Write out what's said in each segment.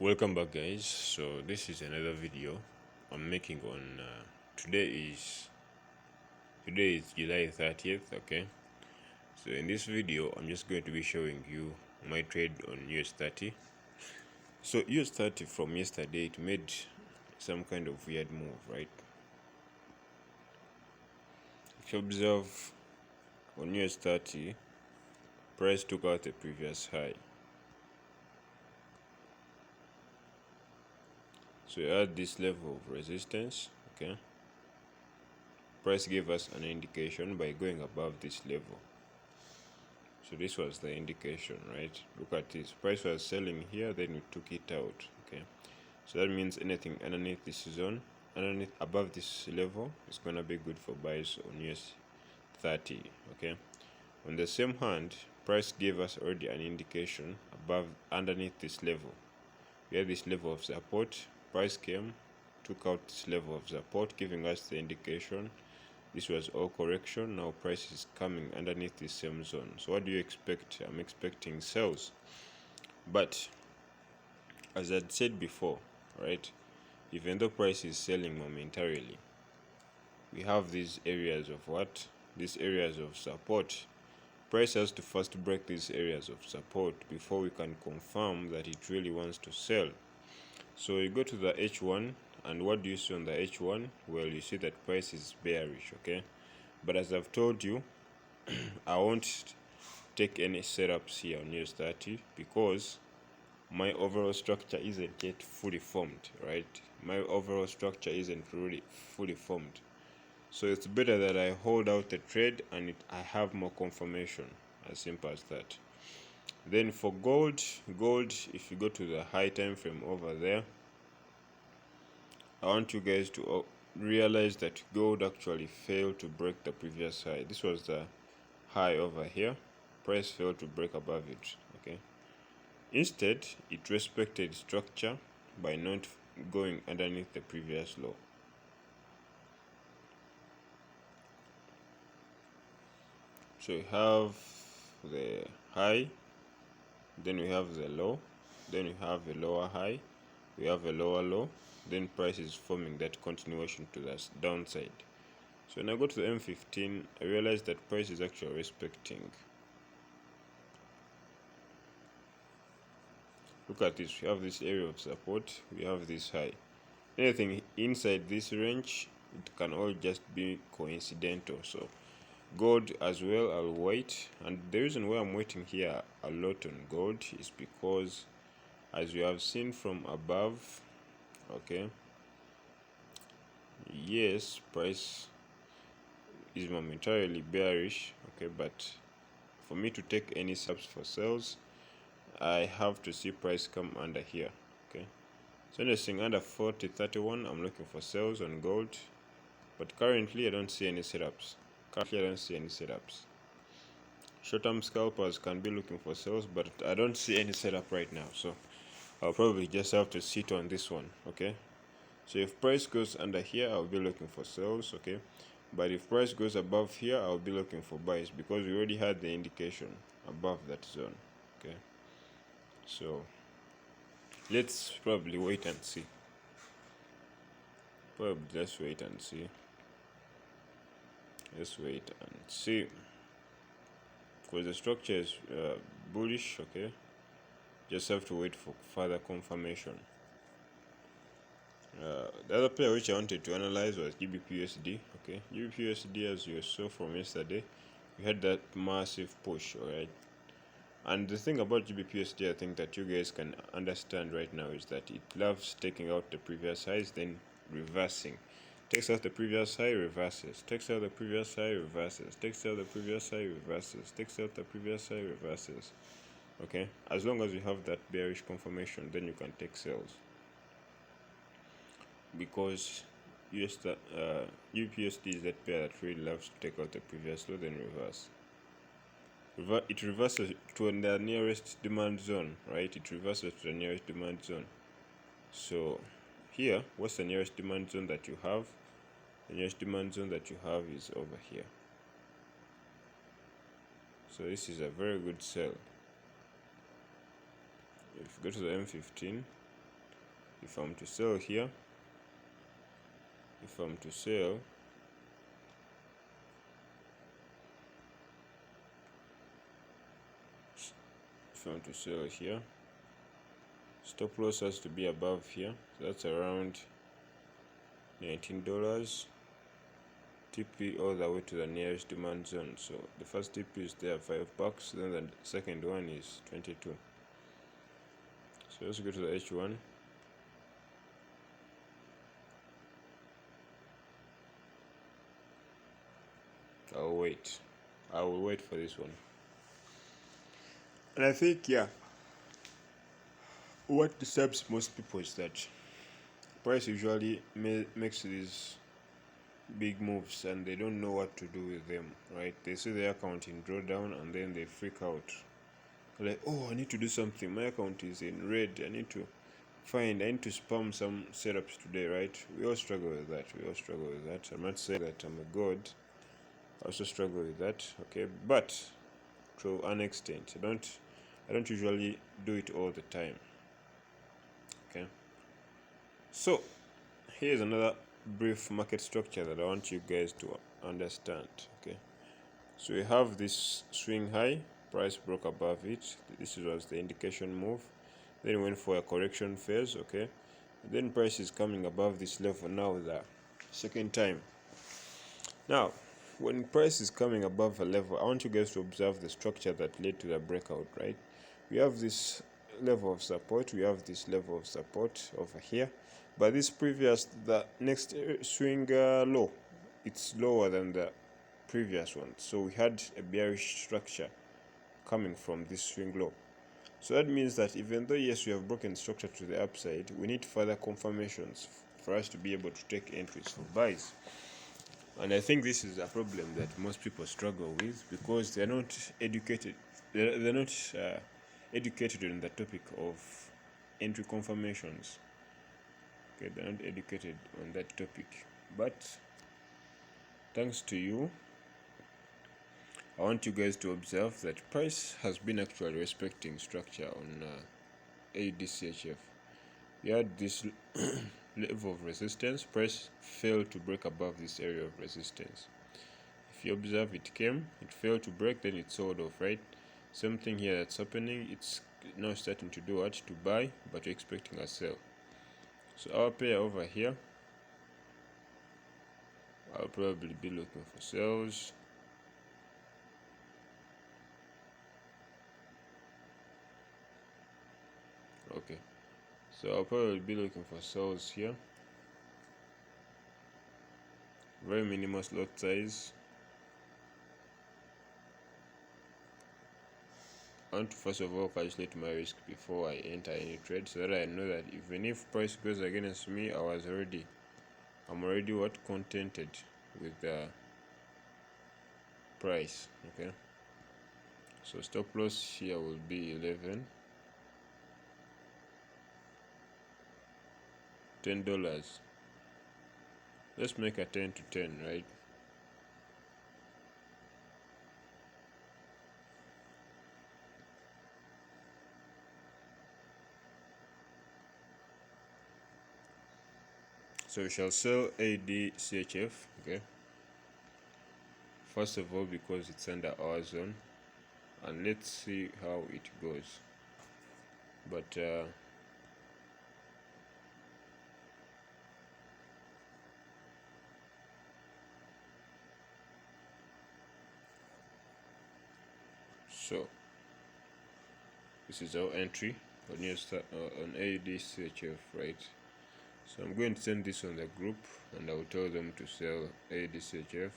Welcome back, guys. So this is another video I'm making on today is July 30th. Okay, so in this video I'm just going to be showing you my trade on US30. So US30 from yesterday, it made some kind of weird move, right? If you observe on US30, price took out the previous high. So at this level of resistance, okay, price gave us an indication by going above this level. So this was the indication, right? Look at this. Price was selling here, then we took it out. Okay. So that means anything underneath this zone, above this level, is gonna be good for buys on US 30. Okay. On the same hand, price gave us already an indication underneath this level. We had this level of support. Price came, took out this level of support, giving us the indication this was all correction. Now price is coming underneath the same zone. So what do you expect? I'm expecting sales. But as I'd said before, right, even though price is selling momentarily, we have these areas of what? These areas of support. Price has to first break these areas of support before we can confirm that it really wants to sell. So you go to the H1, and what do you see on the H1? Well, you see that price is bearish, okay? But as I've told you, I won't take any setups here on US30 because my overall structure isn't yet fully formed, right? My overall structure isn't really fully formed. So it's better that I hold out the trade and I have more confirmation, as simple as that. Then for gold, if you go to the high time frame over there, I want you guys to realize that gold actually failed to break the previous high. This was the high over here. Price failed to break above it. Okay. Instead, it respected structure by not going underneath the previous low. So we have the high, then we have the low, then we have a lower high, we have a lower low, then price is forming that continuation to the downside. So when I go to the M15, I realize that price is actually respecting. Look at this. We have this area of support, we have this high. Anything inside this range, it can all just be coincidental. So gold as well, I'll wait. And the reason why I'm waiting here a lot on gold is because, as we have seen from above, okay, yes, price is momentarily bearish, okay, but for me to take any subs for sales, I have to see price come under here. Okay, so anything under 40.31, I'm looking for sales on gold, but currently I don't see any setups. Short-term scalpers can be looking for sales, but I don't see any setup right now, so I'll probably just have to sit on this one. Okay, so if price goes under here, I'll be looking for sales. Okay, but if price goes above here, I'll be looking for buys because we already had the indication above that zone. Okay, so let's probably wait and see. Let's wait and see. Because the structure is bullish. Okay, just have to wait for further confirmation. The other pair which I wanted to analyze was GBPUSD. Okay, GBPUSD, as you saw from yesterday, we had that massive push. Alright, and the thing about GBPUSD, I think that you guys can understand right now, is that it loves taking out the previous highs, then reversing. Takes out the previous high, reverses. Takes out the previous high, reverses. Takes out the previous high, reverses. Takes out the previous high, reverses. Okay, as long as you have that bearish confirmation, then you can take sales. Because UPSD is that pair that really loves to take out the previous low, then reverse. It reverses to the nearest demand zone, right? It reverses to the nearest demand zone. So here, what's the nearest demand zone that you have? The nearest demand zone that you have is over here. So this is a very good sell. If you go to the M15, if I'm to sell here, if I'm to sell, here, stop loss has to be above here, so that's around $19. TP all the way to the nearest demand zone. So the first TP is there, $5, then the second one is 22. So let's go to the H1. I will wait for this one. And I think, yeah, what disturbs most people is that price usually makes these big moves and they don't know what to do with them, right? They see their account in drawdown and then they freak out, like, oh, I need to do something, my account is in red, I need to spam some setups today, right? We all struggle with that. I'm not saying that I'm a god. I also struggle with that, okay? But to an extent, I don't usually do it all the time, okay? So here's another brief market structure that I want you guys to understand, okay? So we have this swing high, price broke above it, this was the indication move, then went for a correction phase, okay? Then price is coming above this level now, the second time. Now when price is coming above a level, I want you guys to observe the structure that led to the breakout, right? We have this level of support, we have this level of support over here, but this previous, the next swing low, it's lower than the previous one, so we had a bearish structure coming from this swing low. So that means that even though, yes, we have broken structure to the upside, we need further confirmations for us to be able to take entries for buys. And I think this is a problem that most people struggle with because they're not educated. They're not educated on the topic of entry confirmations. Okay, they're not educated on that topic. But thanks to you, I want you guys to observe that price has been actually respecting structure on ADCHF. We had this level of resistance, price failed to break above this area of resistance. If you observe, it came, it failed to break, then it sold off, right? Same thing here that's happening, it's now starting to do what? To buy, but we're expecting a sell. So our pair over here, I'll probably be looking for sells. Okay, so I'll probably be looking for sells here. Very minimal lot size. I want to first of all calculate my risk before I enter any trade, so that I know that even if price goes against me, I'm already what? Contented with the price, okay? So stop loss here will be 11, $10. Let's make a 10 to 10, right? So we shall sell ADCHF, okay? First of all, because it's under our zone, and let's see how it goes. But so this is our entry on ADCHF, right? So I'm going to send this on the group and I will tell them to sell ADCHF.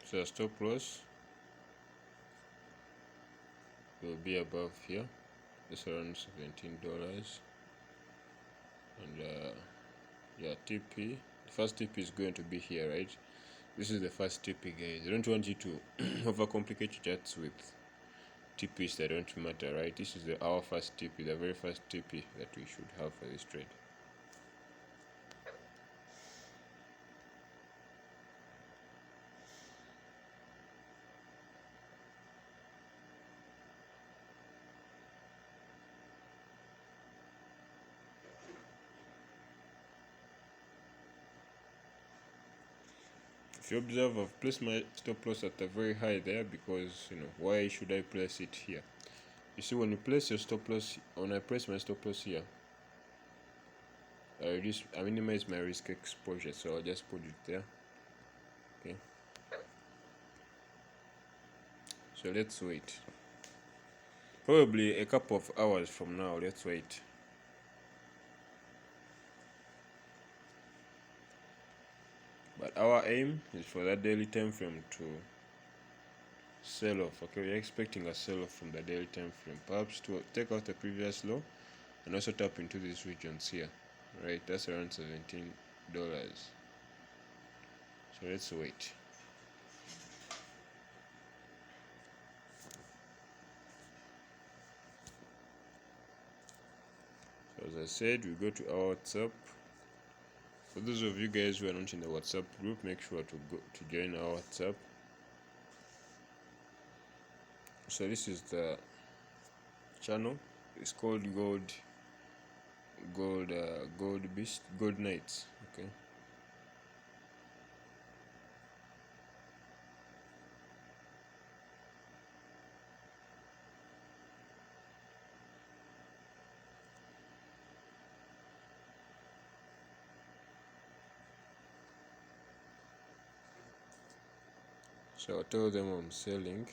So stop loss will be above here, it's around $17. And yeah, TP, the first TP is going to be here, right? This is the first TP, guys. I don't want you to overcomplicate your charts with TPs that don't matter, right? This is our first TP, the very first TP that we should have for this trade. If you observe, I've placed my stop loss at a very high there because, why should I place it here? You see, when you place your stop loss, when I place my stop loss here, I minimize my risk exposure, so I'll just put it there. Okay. So let's wait. Probably a couple of hours from now, let's wait. But our aim is for that daily time frame to sell off. Okay, we're expecting a sell off from the daily time frame, perhaps to take out the previous low and also tap into these regions here. Right, that's around $17. So let's wait. So as I said, we go to our WhatsApp. For those of you guys who are not in the WhatsApp group, make sure to join our WhatsApp. So this is the channel. It's called Gold Knights. Okay. So I'll tell them I'm selling.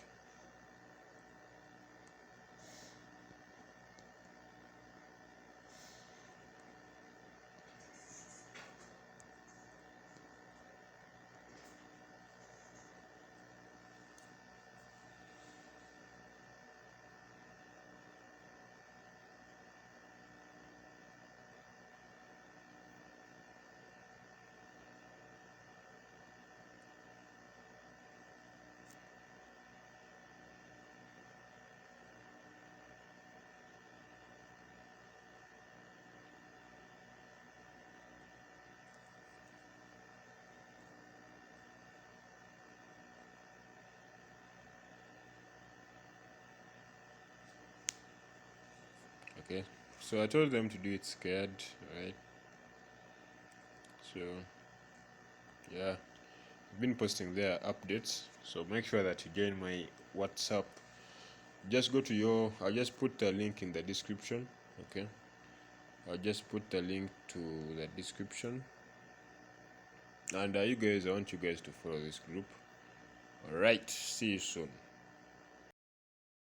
Okay, so I told them to do it scared, right? So yeah, I've been posting their updates, so make sure that you join my WhatsApp. Just go to I'll just put the link in the description. Okay, I'll just put the link to the description, and I want you guys to follow this group. All right, see you soon.